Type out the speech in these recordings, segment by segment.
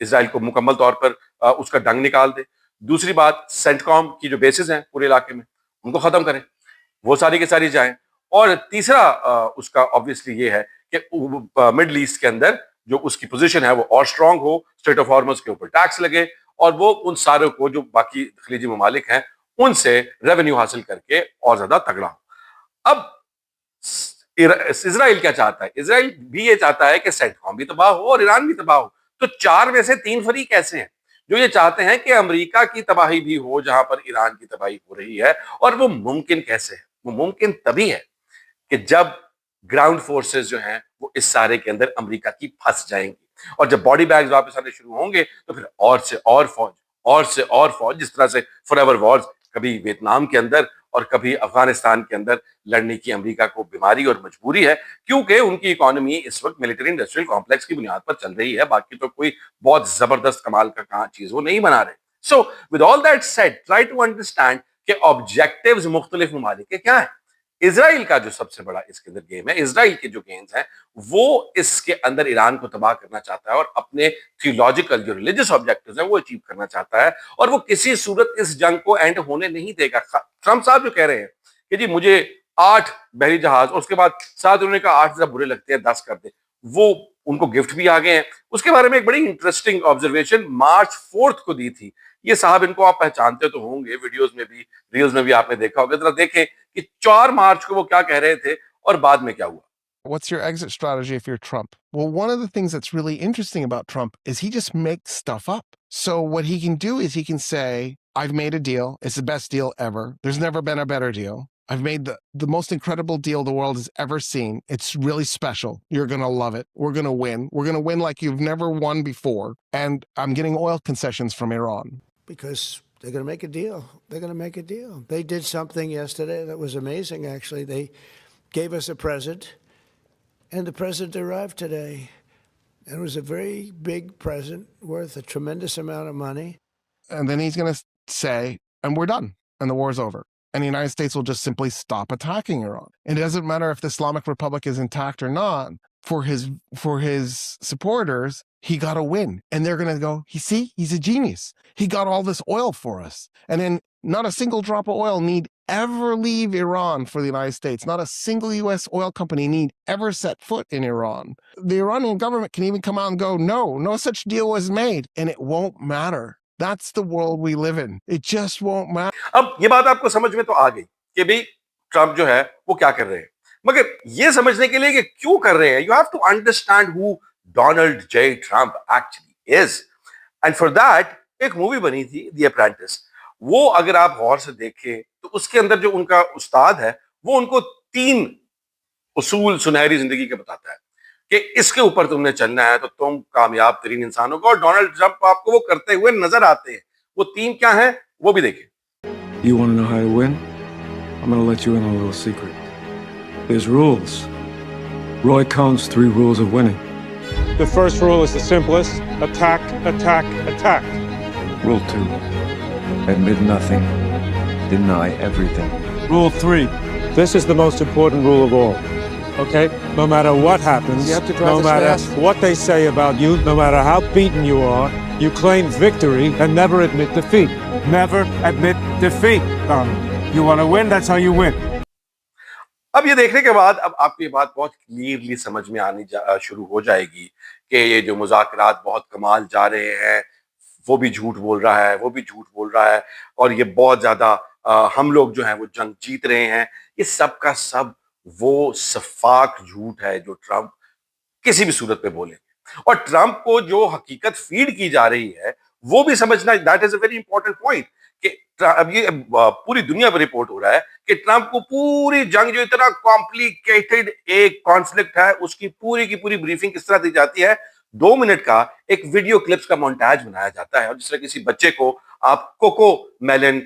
اسرائیل کو مکمل طور پر اس کا ڈنگ نکال دے. دوسری بات, سینٹکام کی جو بیسز ہیں پورے علاقے میں ان کو ختم کریں, وہ ساری کی ساری جائیں. اور تیسرا اس کا آبویسلی یہ ہے کہ مڈل ایسٹ کے اندر جو اس کی پوزیشن ہے وہ اور strong who, street of harms کے اوپر ٹیکس لگے, اور وہ ان ساروں کو جو باقی خلیجی ممالک ہیں ان سے ریونیو حاصل کر کے اور زیادہ تگڑا ہو. اب اسرائیل کیا چاہتا ہے؟ اسرائیل بھی یہ چاہتا ہے کہ سینٹکام بھی تباہ ہو اور ایران بھی تباہ ہو. تو 4 میں سے 3 فریق ایسے ہیں جو یہ چاہتے ہیں کہ امریکہ کی تباہی بھی ہو جہاں پر ایران کی تباہی ہو رہی ہے. اور وہ ممکن کیسے ہے؟ وہ ممکن تبھی ہے کہ جب گراؤنڈ فورسز جو ہیں وہ اس سارے کے اندر امریکہ کی پھنس جائیں گی, اور جب باڈی بیگز واپس آنے شروع ہوں گے تو پھر اور سے اور فوج, اور سے اور فوج, جس طرح سے فار ایور وارز کبھی ویتنام کے اندر اور کبھی افغانستان کے اندر لڑنے کی امریکہ کو بیماری اور مجبوری ہے, کیونکہ ان کی اکانومی اس وقت ملٹری انڈسٹریل کمپلیکس کی بنیاد پر چل رہی ہے. باقی تو کوئی بہت زبردست کمال کا کہاں چیز وہ نہیں بنا رہے. So with all that said, try to understand کہ آبجیکٹیوز مختلف ممالک کے کیا ہیں. اسرائیل کا جو سب سے بڑا اس کے اندر گیم ہے, اسرائیل کے جو گیمز ہیں وہ اس کے اندر ایران کو تباہ کرنا چاہتا ہے اور اپنے تھیولوجیکل جو ریلیجس آبجیکٹیوز ہیں وہ اچیو کرنا چاہتا ہے, اور وہ کسی صورت اس جنگ کو اینڈ ہونے نہیں دے گا. ٹرمپ صاحب جو کہہ رہے ہیں کہ جی مجھے 8 بحری جہاز, اور اس کے بعد 7 انہوں نے کہا 8 زیادہ برے لگتے ہیں 10 کر دیں, وہ ان کو گفٹ بھی آ گئے ہیں. اس کے بارے میں ایک بڑی انٹرسٹنگ آبزرویشن مارچ 4 کو دی تھی. یہ صاحب ان کو آپ پہچانتے تو ہوں گے, ویڈیوز میں بھی ریلز میں بھی آپ نے دیکھا ہوگا. ذرا دیکھیں کہ 4 مارچ کو وہ کیا کہہ رہے تھے اور بعد میں کیا ہوا. What's your exit strategy if you're Trump? Well, one of the things that's really interesting about Trump is he just makes stuff up. So what he can do is he can say, I've made a deal. It's the best deal ever. There's never been a better deal. I've made the most incredible deal the world has ever seen. It's really special. You're going to love it. We're going to win. We're going to win like you've never won before. And I'm getting oil concessions from Iran. Because they're going to make a deal. They're going to make a deal. They did something yesterday that was amazing, actually. They gave us a present, and the present arrived today. And it was a very big present worth a tremendous amount of money. And then he's going to say, and we're done, and the war's over. And the United States will just simply stop attacking Iran. And it doesn't matter if the Islamic Republic is intact or not. For his supporters, he got a win. And they're going to go, see, he's a genius. He got all this oil for us. And then not a single drop of oil need ever leave Iran for the United States. Not a single U.S. oil company need ever set foot in Iran. The Iranian government can even come out and go, no such deal was made. And it won't matter. That's the world we live in. It just won't matter. اب یہ بات آپ کو سمجھ میں تو آ گئی کہ بھئی ٹرمپ جو ہے وہ کیا کر رہے ہیں, مگر یہ سمجھنے کے لیے کہ کیوں کر رہے ہیں, you have to understand who Donald J. Trump actually is. And for that ایک مووی بنی تھی The Apprentice. وہ اگر آپ غور سے دیکھیں تو اس کے اندر جو ان کا استاد ہے وہ ان کو 3 اصول سنہری زندگی کے بتاتا ہے کہ اس کے اوپر تم نے چلنا ہے تو تم کامیاب ترین انسان ہوگا, اور ڈونلڈ ٹرمپ آپ کو وہ کرتے ہوئے نظر آتے ہیں. وہ 3 کیا ہیں وہ بھی دیکھیں. You want to know how to win? I'm going to let you in on a little secret. There's rules. Roy Cohn's 3 rules of winning. The first rule is the simplest. Attack, attack, attack. Rule 2. Admit nothing. Deny everything. Rule 3. This is the most important rule of all. Okay? No matter what happens, You have to drive no us matter fast. what they say about you, no matter how beaten you are, you claim victory and never admit defeat. Never admit defeat. You want to win, that's how you win. اب یہ دیکھنے کے بعد اب آپ کو یہ بات بہت کلیئرلی سمجھ میں آنی شروع ہو جائے گی کہ یہ جو مذاکرات بہت کمال جا رہے ہیں, وہ بھی جھوٹ بول رہا ہے, وہ بھی جھوٹ بول رہا ہے, اور یہ بہت زیادہ ہم لوگ جو ہیں وہ جنگ جیت رہے ہیں. یہ سب کا سب وہ سفاک جھوٹ ہے جو ٹرمپ کسی بھی صورت پہ بولیں گے, اور ٹرمپ کو جو حقیقت فیڈ کی جا رہی ہے وہ بھی سمجھنا, that is a very important point, کہ اب یہ پوری دنیا پر رپورٹ ہو رہا ہے کہ ٹرمپ کو پوری جنگ جو اتنا کمپلیکیٹڈ ایک کانفلکٹ ہے اس کی پوری بریفنگ کس طرح دی جاتی ہے. 2 منٹ کا ایک ویڈیو کلپس کا مونٹاج بنایا جاتا ہے, اور جس طرح کسی بچے کو آپ کوکو میلن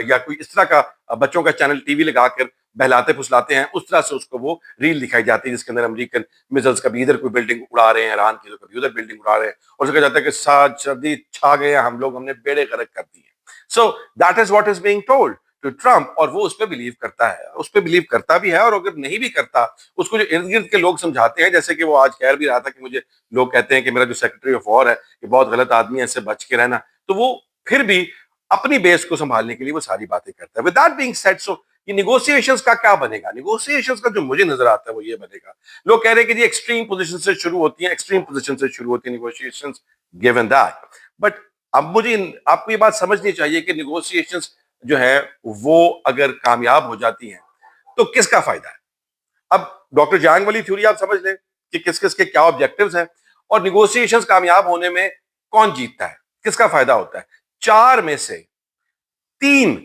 یا کوئی اس طرح کا بچوں کا چینل ٹی وی لگا کر بہلاتے پھسلاتے ہیں, اس طرح سے اس کو وہ ریل دکھائی جاتی ہے جس کے اندر امریکن میزلز کبھی ادھر کوئی بلڈنگ اڑا رہے ہیں ایران کی, تو کبھی ادھر بلڈنگ اڑا رہے ہیں, اور اس کو کہا جاتا ہے کہ سردی چھا گئے ہیں ہم لوگ, ہم نے بیڑے غرق کر دی ہیں. So that is what is being told. Trump اور وہ اس پہ بلیو کرتا ہے, اس پہ بلیو کرتا بھی ہے, اور اگر نہیں بھی کرتا اس کو جو ارد گرد کے لوگ سمجھاتے ہیں, جیسے کہ وہ آج کہہ بھی رہا تھا کہ مجھے لوگ کہتے ہیں کہ میرا جو سیکرٹری آف وار ہے یہ بہت غلط آدمی ہے, اس سے بچ کے رہنا, تو وہ پھر بھی اپنی بیس کو سنبھالنے کے لیے وہ ساری باتیں کرتا ہے. With that being said, so یہ نیگوسیشنز کا کیا بنے گا؟ نیگوسیشنز کا جو مجھے نظر آتا ہے وہ یہ بنے گا, لوگ کہہ رہے ہیں کہ جی ایکسٹریم پوزیشن سے شروع ہوتی ہیں, ایکسٹریم پوزیشن سے شروع ہوتی ہیں نیگوسیشنز, given that. بٹ اب مجھے آپ کو یہ بات سمجھنی چاہیے کہ نیگوسیشنز جو ہے وہ اگر کامیاب ہو جاتی ہیں تو کس کا فائدہ ہے؟ اب ڈاکٹر جانگ والی تھیوری آپ سمجھ لیں کہ کس کس کے کیا آبجیکٹیوز ہیں, اور نیگوسیشنز کامیاب ہونے میں کون جیتتا ہے, کس کا فائدہ ہوتا ہے. 4 میں سے 3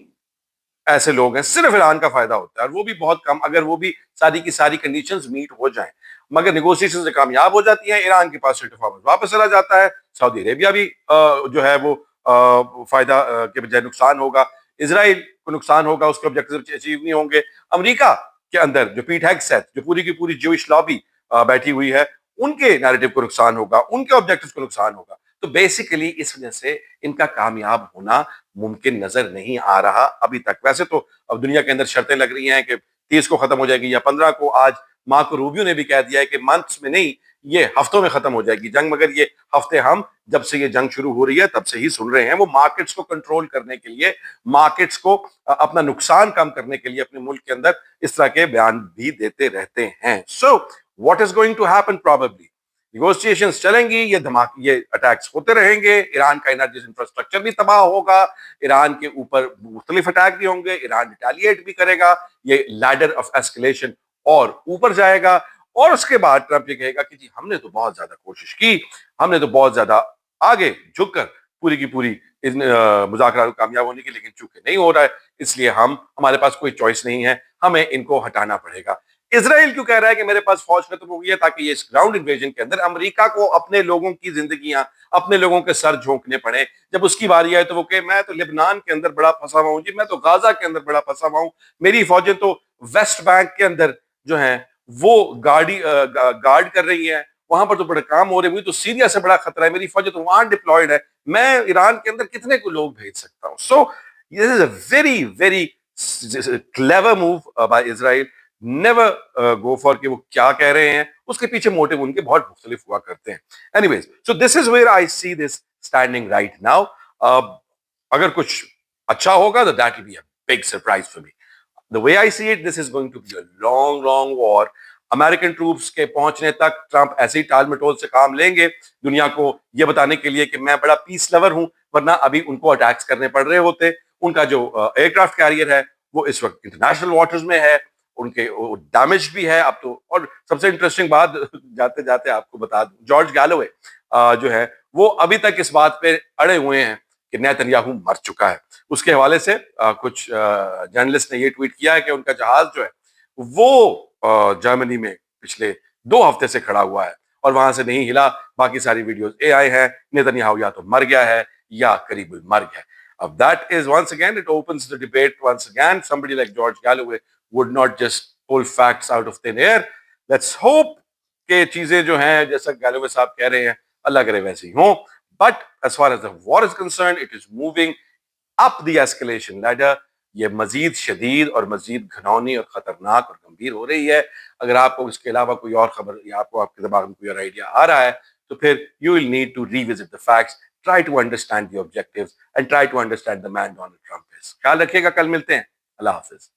ایسے لوگ ہیں صرف ایران کا فائدہ ہوتا ہے, اور وہ بھی بہت کم, اگر وہ بھی ساری کی ساری کنڈیشنز میٹ ہو جائیں. مگر نیگوسیشن سے کامیاب ہو جاتی ہیں, ایران کے پاس پرفارمنس واپس چلا جاتا ہے, سعودی عربیہ بھی جو ہے وہ فائدہ کے بجائے نقصان ہوگا, اسرائیل کو نقصان ہوگا, اس کے آبجیکٹیوز اچیو نہیں ہوں گے, امریکہ کے اندر جو پیٹ ہیگسیت جو پوری کی پوری جوئش لابی بیٹھی ہوئی ہے ان کے نیریٹو کو نقصان ہوگا, ان کے آبجیکٹیوز کو نقصان ہوگا. تو بیسیکلی اس وجہ سے ان کا کامیاب ہونا ممکن نظر نہیں آ رہا ابھی تک. ویسے تو اب دنیا کے اندر شرطیں لگ رہی ہیں کہ 30 کو ختم ہو جائے گی یا 15 کو. آج مارکو روبیو نے بھی کہہ دیا ہے کہ منتھس میں نہیں, یہ ہفتوں میں ختم ہو جائے گی جنگ, مگر یہ ہفتے ہم جب سے یہ جنگ شروع ہو رہی ہے تب سے ہی سن رہے ہیں. وہ مارکیٹس کو کنٹرول کرنے کے لیے, مارکیٹس کو اپنا نقصان کم کرنے کے لیے اپنے ملک کے اندر اس طرح کے بیان بھی دیتے رہتے ہیں. So what is going to happen probably, negotiations چلیں گی, یہ اٹیکس ہوتے رہیں گے, ایران کا انرجی انفراسٹرکچر بھی تباہ ہوگا, ایران کے اوپر مختلف اٹیک بھی ہوں گے, ایران ریٹیلیٹ بھی کرے گا, یہ لیڈر آف ایسکیلیشن اور اوپر جائے گا, اور اس کے بعد ٹرمپ یہ کہے گا کہ جی ہم نے تو بہت زیادہ کوشش کی, ہم نے تو بہت زیادہ آگے جھک کر پوری کی پوری مذاکرات کامیاب ہونے کی, لیکن چونکہ نہیں ہو رہا ہے اس لیے ہمارے پاس کوئی چوائس نہیں ہے, ہمیں ان کو ہٹانا پڑے گا. اسرائیل کیوں کہہ رہا ہے کہ میرے پاس فوج ختم ہو گئی ہے, تاکہ یہ اس گراؤنڈ انویژن کے اندر امریکہ کو اپنے لوگوں کی زندگیاں, اپنے لوگوں کے سر جھونکنے پڑے. جب اس کی باری آئے تو وہ کہ میں تو لبنان کے اندر بڑا پھنسا ہوا ہوں جی, میں تو غازہ کے اندر بڑا پھنسا ہوا ہوں, میری فوجیں تو ویسٹ بینک کے اندر جو ہیں وہ گارڈ کر رہی ہیں, وہاں پر تو بڑے کام ہو رہے ہیں, تو سیریا سے بڑا خطرہ ہے, میری فوجیں تو وہاں ڈپلائڈ ہے, میں ایران کے اندر کتنے کو لوگ بھیج سکتا ہوں. سو this is a very very clever move by Israel. Never go for کہ وہ کیا کہہ رہے ہیں, اس کے پیچھے موٹیو ان کے بہت مختلف ہوا کرتے ہیں. Anyways, so this is where I see this standing right now. اگر کچھ اچھا ہوگا تو that will be a big surprise for me. The way I see it, this is going to be a long long war. American troops کے پہنچنے تک Trump ایسے ہی ٹال مٹول سے کام لیں گے دنیا کو یہ بتانے کے لیے کہ میں بڑا پیس لور ہوں, ورنہ ابھی ان کو اٹیکس کرنے پڑ رہے ہوتے. ان کا جو ایئر کرافٹ کیریئر ہے وہ اس وقت انٹرنیشنل واٹرز میں ہے, ان کے ڈیمیج بھی ہے اب تو. اور سب سے انٹرسٹنگ بات جاتے جاتے آپ کو بتا دوں, جارج گیلوے جو ہے وہ ابھی تک اس بات پہ اڑے ہوئے ہیں کہ نیتن یاہو مر چکا ہے. اس کے حوالے سے کچھ جرنلسٹ نے یہ ٹویٹ کیا ہے کہ ان کا جہاز جو ہے وہ جرمنی میں پچھلے 2 ہفتے سے کھڑا ہوا ہے اور وہاں سے نہیں ہلا. باقی ساری ویڈیوز اے آئی ہیں, نیتن یاہو یا تو مر گیا ہے یا قریب المرگ ہے. اب that is once again it opens the debate once again. Somebody like George Galloway would not just pull facts out of thin air. Let's hope کہ چیزیں جو ہیں جیسا گیلوے صاحب کہہ رہے ہیں اللہ کرے ویسے ہی ہوں. But as far as the war is concerned, it is moving up the escalation ladder. یہ مزید شدید اور مزید گھنونی اور خطرناک اور گمبھیر ہو رہی ہے. اگر آپ کو اس کے علاوہ کوئی اور خبر یا آپ کو آپ کے دماغ میں کوئی اور آئیڈیا آ رہا ہے تو پھر you will need to revisit the facts, try to understand the objectives and try to understand the man Donald Trump is. خیال رکھیے گا, کل ملتے ہیں. اللہ حافظ.